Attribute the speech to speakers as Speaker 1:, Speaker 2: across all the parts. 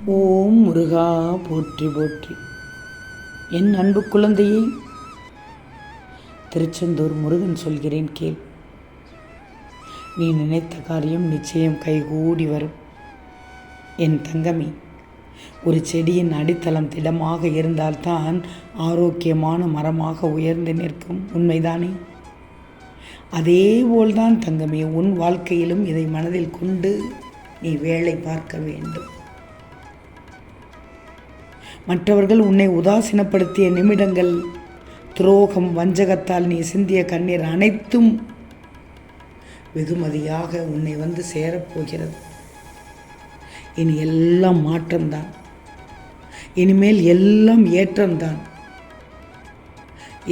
Speaker 1: ஓம் முருகா போற்றி போற்றி. என் அன்பு குழந்தையை, திருச்செந்தூர் முருகன் சொல்கிறேன் கேள். நீ நினைத்த காரியம் நிச்சயம் கைகூடி வரும். என் தங்கமே, ஒரு செடியின் அடித்தளம் திடமாக இருந்தால்தான் ஆரோக்கியமான மரமாக உயர்ந்து நிற்கும். உண்மைதானே? அதேபோல்தான் தங்கமே, உன் வாழ்க்கையிலும் இதை மனதில் கொண்டு நீ வேலை பார்க்க வேண்டும். மற்றவர்கள் உன்னை உதாசீனப்படுத்திய நிமிடங்கள், துரோகம், வஞ்சகத்தால் நீ சிந்திய கண்ணீர் அனைத்தும் வெகுமதியாக உன்னை வந்து சேரப்போகிறது. இனி எல்லாம் மாற்றம்தான். இனிமேல் எல்லாம் ஏற்றம்தான்.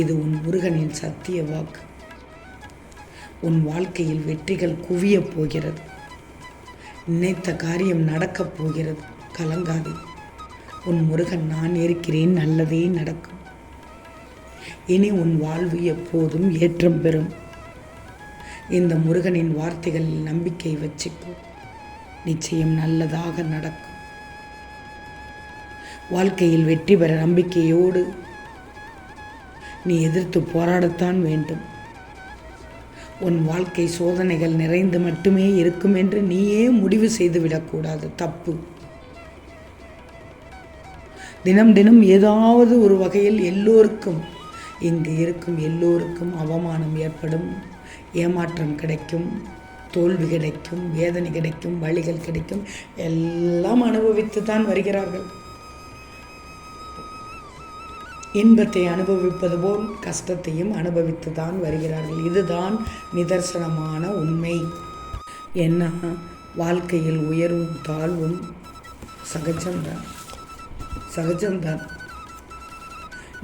Speaker 1: இது உன் முருகனின் சத்திய வாக்கு. உன் வாழ்க்கையில் வெற்றிகள் குவியப் போகிறது. நினைத்த காரியம் நடக்கப் போகிறது. கலங்காதே. உன் முருகன் நான் இருக்கிறேன். நல்லதே நடக்கும். இனி உன் வாழ்வு எப்போதும் ஏற்றம் பெறும். இந்த முருகனின் வார்த்தைகளில் நம்பிக்கை வச்சுக்கோ. நிச்சயம் நல்லதாக நடக்கும். வாழ்க்கையில் வெற்றி பெற நம்பிக்கையோடு நீ எதிர்த்து போராடத்தான் வேண்டும். உன் வாழ்க்கை சோதனைகள் நிறைந்து மட்டுமே இருக்கும் என்று நீயே முடிவு செய்துவிடக்கூடாது. தப்பு. தினம் தினம் ஏதாவது ஒரு வகையில் எல்லோருக்கும், இங்கு இருக்கும் எல்லோருக்கும் அவமானம் ஏற்படும், ஏமாற்றம் கிடைக்கும், தோல்வி கிடைக்கும், வேதனை கிடைக்கும், வழிகள் கிடைக்கும். எல்லாம் அனுபவித்து தான் வருகிறார்கள். இன்பத்தை அனுபவிப்பது போல் கஷ்டத்தையும் அனுபவித்து தான் வருகிறார்கள். இதுதான் நிதர்சனமான உண்மை. என்ன, வாழ்க்கையில் உயர்வும் தாழ்வும் சகஜம்தான்.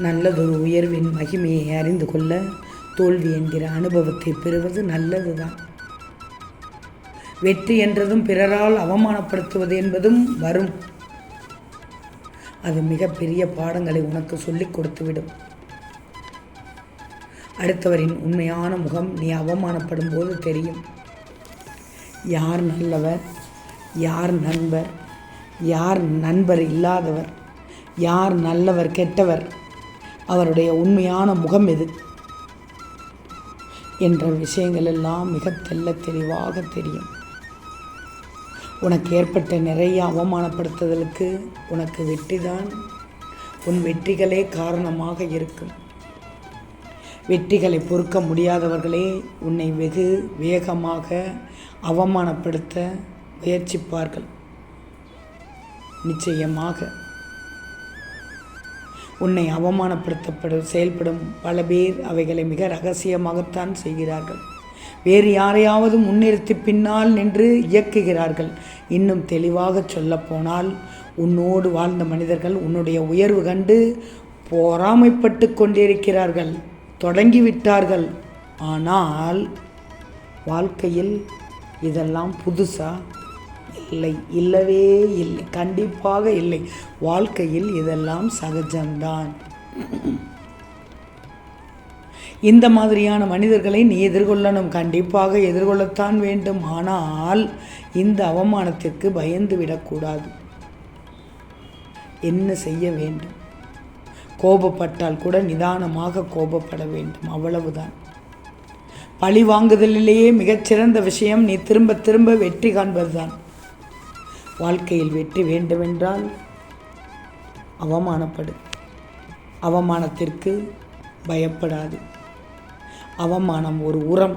Speaker 1: நல்லதொரு உயர்வின் மகிமையை அறிந்து கொள்ள தோல்வி என்கிற அனுபவத்தை பெறுவது நல்லதுதான். வெற்றி என்றதும் பிறரால் அவமானப்படுத்துவது என்பதும் வரும். அது மிகப்பெரிய பாடங்களை உனக்கு சொல்லிக் கொடுத்துவிடும். அடுத்தவரின் உண்மையான முகம் நீ அவமானப்படும் போது தெரியும். யார் நல்லவர், யார் நண்பர், யார் நண்பர் இல்லாதவர், யார் நல்லவர் கெட்டவர், அவருடைய உண்மையான முகம் எது என்ற விஷயங்கள் எல்லாம் மிக தெளிவாக தெரியும். உனக்கு ஏற்பட்ட நிறைய அவமானப்படுத்துதலுக்கு உனக்கு வெற்றிதான், உன் வெற்றிகளே காரணமாக இருக்கும். வெற்றிகளை பொறுக்க முடியாதவர்களே உன்னை வெகு வேகமாக அவமானப்படுத்த முயற்சிப்பார்கள். நிச்சயமாக உன்னை செயல்படும் பல பேர் அவைகளை மிக ரகசியமாகத்தான் செய்கிறார்கள். வேறு யாரையாவது முன்னிறுத்தி பின்னால் நின்று இயக்குகிறார்கள். இன்னும் தெளிவாக சொல்லப்போனால், உன்னோடு வாழ்ந்த மனிதர்கள் உன்னுடைய உயர்வு கண்டு பொறாமைப்பட்டு கொண்டிருக்கிறார்கள், தொடங்கிவிட்டார்கள். ஆனால் வாழ்க்கையில் இதெல்லாம் புதுசா? இல்லவே இல்லை, கண்டிப்பாக இல்லை. வாழ்க்கையில் இதெல்லாம் சகஜம்தான். இந்த மாதிரியான மனிதர்களை நீ எதிர்கொள்ளணும், கண்டிப்பாக எதிர்கொள்ளத்தான் வேண்டும். ஆனால் இந்த அவமானத்திற்கு பயந்து விடக்கூடாது. என்ன செய்ய வேண்டும்? கோபப்பட்டால் கூட நிதானமாக கோபப்பட வேண்டும், அவ்வளவுதான். பழி வாங்குதலிலேயே மிகச்சிறந்த விஷயம் நீ திரும்ப திரும்ப வெற்றி காண்பதுதான். வாழ்க்கையில் வெற்றி வேண்டுமென்றால் அவமானப்படு. அவமானத்திற்கு பயப்படாது. அவமானம் ஒரு உரம்.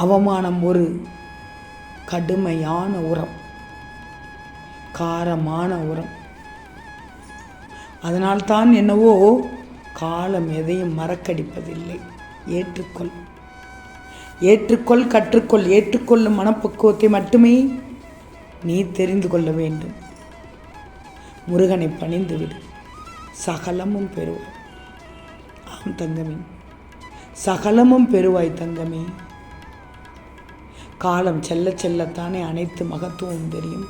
Speaker 1: அவமானம் ஒரு கடுமையான உரம், காரமான உரம். அதனால்தான் என்னவோ காலம் எதையும் மறக்கடிப்பதில்லை. ஏற்றுக்கொள், கற்றுக்கொள். ஏற்றுக்கொள்ளும் மனப்பக்குவத்தை மட்டுமே நீ தெரிந்து கொள்ள வேண்டும். முருகனை பணிந்துவிடு, சகலமும் பெறுவாய். ஆம் தங்கமே, சகலமும் பெறுவாய் தங்கமே. காலம் செல்ல செல்லத்தானே அனைத்து மகத்துவம் தெரியும்.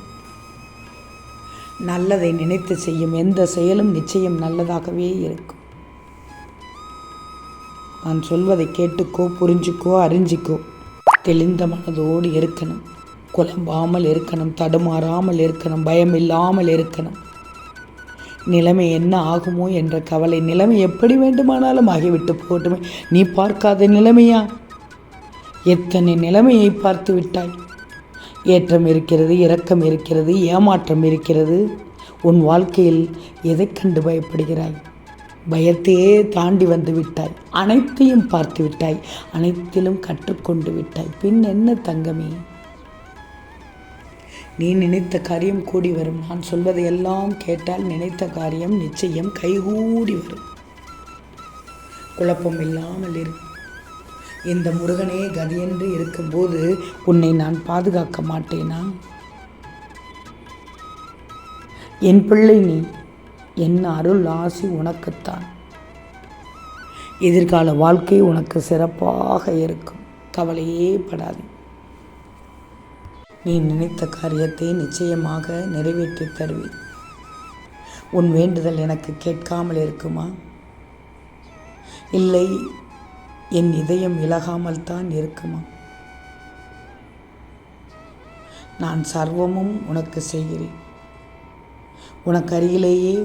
Speaker 1: நல்லதை நினைத்து செய்யும் எந்த செயலும் நிச்சயம் நல்லதாகவே இருக்கும். நான் சொல்வதை கேட்டுக்கோ, புரிஞ்சுக்கோ, அறிஞ்சிக்கோ. தெளிந்த மனதோடு இருக்கணும். குழம்பாமல் இருக்கணும், தடுமாறாமல் இருக்கணும், பயம் இல்லாமல் இருக்கணும். நிலைமை என்ன ஆகுமோ என்ற கவலை. நிலைமை எப்படி வேண்டுமானாலும் ஆகிவிட்டு போகட்டுமே. நீ பார்க்காத நிலைமையா? எத்தனை நிலைமையை பார்த்து விட்டாய். ஏற்றம் இருக்கிறது, இரக்கம் இருக்கிறது, ஏமாற்றம் இருக்கிறது. உன் வாழ்க்கையில் எதை கண்டு பயப்படுகிறாய்? பயத்தையே தாண்டி வந்து விட்டாய். அனைத்தையும் பார்த்து விட்டாய், அனைத்திலும் கற்றுக்கொண்டு விட்டாய். பின் என்ன தங்கமே? நீ நினைத்த காரியம் கூடி வரும். நான் சொல்வதையெல்லாம் கேட்டால் நினைத்த காரியம் நிச்சயம் கைகூடி வரும். குழப்பம் இல்லாமல் இரு. இந்த முருகனே கதியென்று இருக்கும்போது உன்னை நான் பாதுகாக்க மாட்டேனா? என் பிள்ளை நீ. என் அருள் ஆசி உனக்குத்தான். எதிர்கால வாழ்க்கை உனக்கு சிறப்பாக இருக்கும். கவலையே படாது. நீ நினைத்த காரியத்தை நிச்சயமாக நிறைவேற்றி தருவேன். உன் வேண்டுதல் எனக்கு கேட்காமல் இருக்குமா? இல்லை, என் இதயம் இலகாமல் தான் இருக்குமா? நான் சர்வமும் உனக்கு செய்கிறேன். உனக்கு அருகிலேயே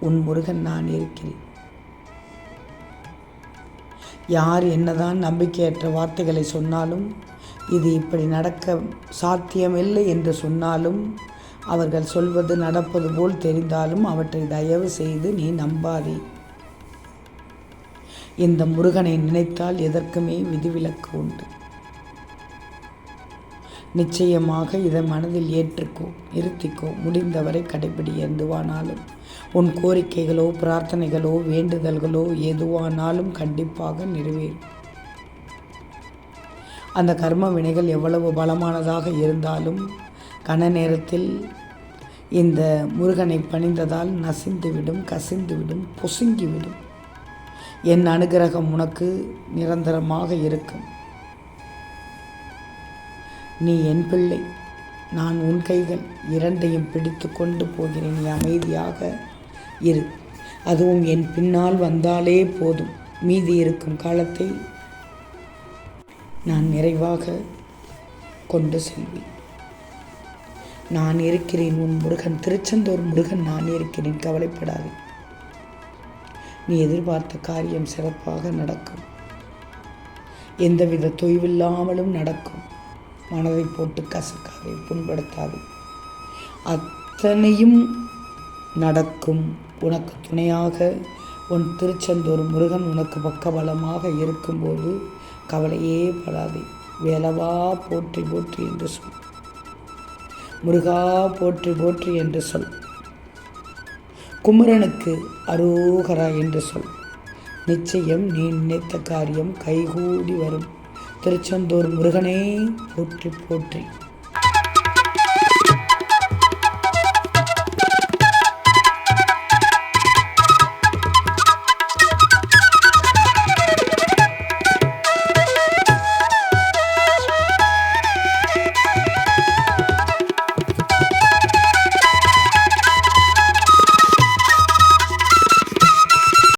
Speaker 1: உன் முருகன் நான் இருக்கிறேன். யார் என்னதான் நம்பிக்கையற்ற வார்த்தைகளை சொன்னாலும், இது இப்படி நடக்க சாத்தியமில்லை என்று சொன்னாலும், அவர்கள் சொல்வது நடப்பது போல் தெரிந்தாலும் அவற்றை தயவு செய்து நீ நம்பாதே. இந்த முருகனை நினைத்தால் எதற்குமே விதிவிலக்கு உண்டு. நிச்சயமாக இதை மனதில் ஏற்றுக்கோ, நிறுத்திக்கோ, முடிந்தவரை கடைபிடி. எதுவானாலும் உன் கோரிக்கைகளோ பிரார்த்தனைகளோ வேண்டுதல்களோ எதுவானாலும் கண்டிப்பாக நிறைவேறும். அந்த கர்ம வினைகள் எவ்வளவு பலமானதாக இருந்தாலும் கன நேரத்தில் இந்த முருகனை பணிந்ததால் நசிந்துவிடும், கசிந்துவிடும், பொசுங்கிவிடும். என் அனுகிரகம் உனக்கு நிரந்தரமாக இருக்கும். நீ என் பிள்ளை. நான் உன் கைகள் இரண்டையும் பிடித்து கொண்டு போகிறேன். நீ அமைதியாக இரு. அதுவும் என் பின்னால் வந்தாலே போதும். மீதி இருக்கும் காலத்தை நான் நிறைவாக கொண்டு செல்வேன். நான் இருக்கிறேன். உன் முருகன், திருச்செந்தூர் முருகன் நான் இருக்கிறேன். கவலைப்படாதே. நீ எதிர்பார்த்த காரியம் சிறப்பாக நடக்கும். எந்தவித தொய்வில்லாமலும் நடக்கும். மனதை போட்டு கசக்காதே, புண்படுத்தாதே. அத்தனையும் நடக்கும். உனக்கு துணையாக உன் திருச்செந்தூர் முருகன் உனக்கு பக்கபலமாக இருக்கும்போது கவலையே படாதே. வேலவா போற்றி போற்றி என்று சொல். முருகா போற்றி போற்றி என்று சொல். குமரனுக்கு அரோகரா என்று சொல். நிச்சயம் நீ நினைத்த காரியம் கைகூடி வரும். திருச்செந்தூர் முருகனே போற்றி போற்றி.